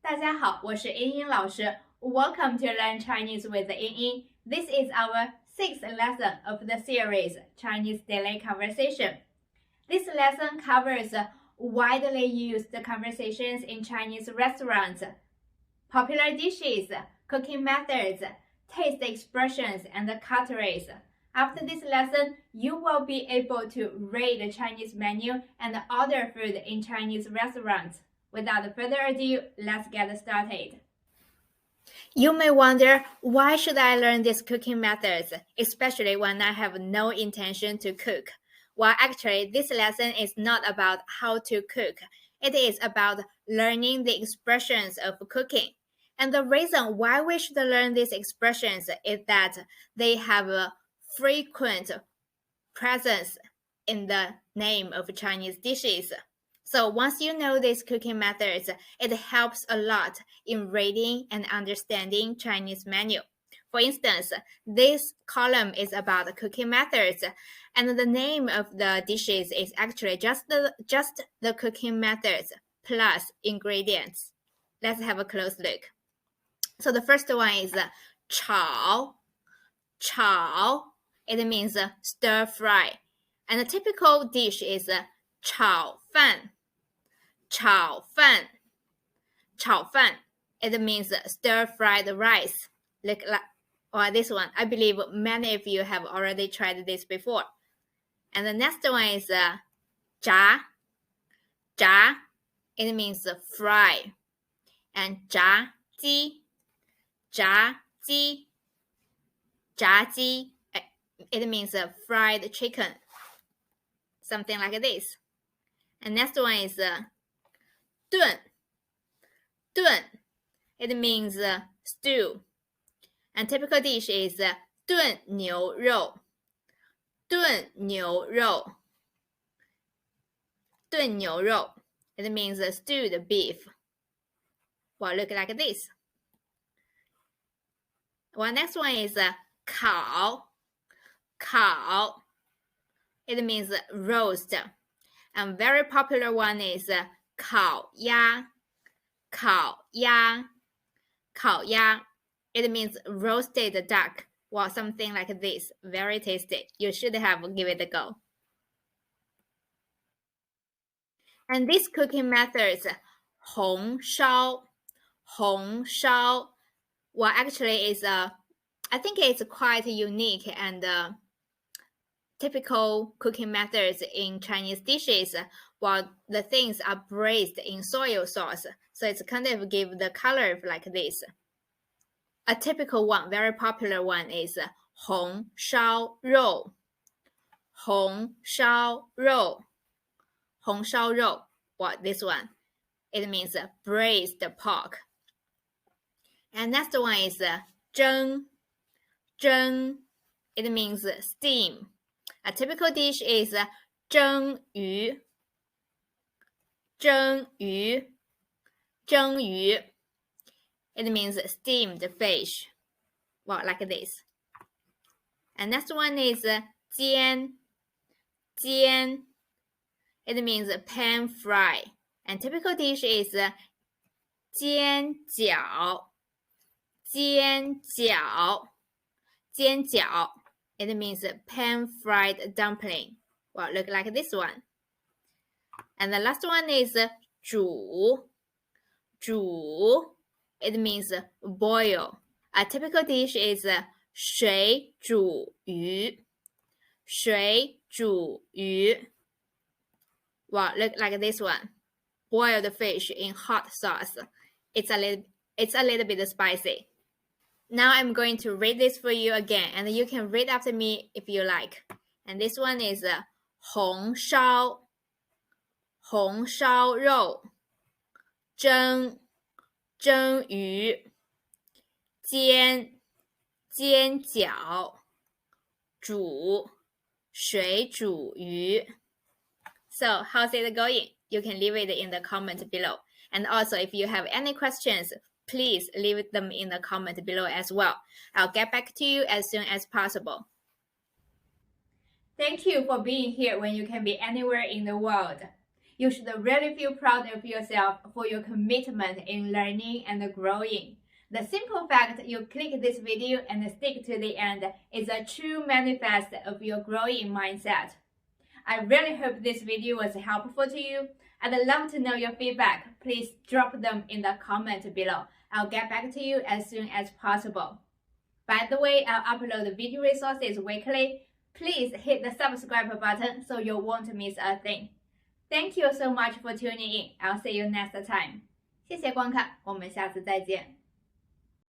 大家好，我是英英老师。Welcome to Learn Chinese with 英英。This is our sixth lesson of the series Chinese Daily Conversation. This lesson covers widely used conversations in Chinese restaurants, popular dishes, cooking methods, taste expressions, and cutleries. After this lesson, you will be able to read the Chinese menu and order food in Chinese restaurants. Without further ado, let's get started. You may wonder, why should I learn these cooking methods, especially when I have no intention to cook? Well, actually, this lesson is not about how to cook. It is about learning the expressions of cooking. And the reason why we should learn these expressions is that they have a frequent presence in the name of Chinese dishes. So once you know these cooking methods, it helps a lot in reading and understanding Chinese menu. For instance, this column is about cooking methods, and the name of the dishes is actually just the cooking methods plus ingredients. Let's have a close look. So the first one is 炒. 炒, it means stir fry. And the typical dish is 炒饭. 炒饭. 炒饭, it means stir-fried rice. Look like this one. I believe many of you have already tried this before. And the next one is 炸. 炸, it means fry. And 炸鸡. 炸鸡. 炸鸡, it means fried chicken. Something like this. And next one is 炖. 炖, it means stew. And typical dish is 炖牛肉. 炖牛肉. 炖牛肉, it means stewed beef. Well, look like this. Well, next one is 烤. 烤, it means roast. And very popular one is 烤鸭. 烤鸭. 烤鸭, it means roasted duck. Well, something like this. Very tasty. You should have give it a go. And these cooking methods, 红烧. 红烧, well, actually is I think it's quite unique and typical cooking methods in Chinese dishes, while the things are braised in soy sauce. So it's kind of give the color like this. A typical one, very popular one is 红烧肉. 红烧肉. 红烧肉. Well, this one, it means braised pork. And next one is 蒸. 蒸, it means steam. A typical dish is 蒸鱼. 蒸鱼. 蒸鱼. It means steamed fish. Well, like this. And next one is 煎. 煎. It means pan fry. And typical dish is 煎饺. 煎饺. 煎饺. It means pan-fried dumpling. Well, look like this one. And the last one is 煮. 煮. It means boil. A typical dish is 水煮鱼. 水煮鱼. Well, look like this one. Boiled fish in hot sauce. It's a little bit spicy. Now I'm going to read this for you again, and you can read after me if you like. And this one is 红烧. 红烧肉. 蒸. 蒸鱼. 煎. 煎饺. 煮. 水煮鱼. So, how's it going? You can leave it in the comment below. And also, if you have any questions, please leave them in the comment below as well. I'll get back to you as soon as possible. Thank you for being here when you can be anywhere in the world. You should really feel proud of yourself for your commitment in learning and growing. The simple fact you click this video and stick to the end is a true manifest of your growing mindset. I really hope this video was helpful to you. I'd love to know your feedback. Please drop them in the comment below. I'll get back to you as soon as possible. By the way, I'll upload video resources weekly. Please hit the subscribe button so you won't miss a thing. Thank you so much for tuning in. I'll see you next time. 谢谢观看，我们下次再见。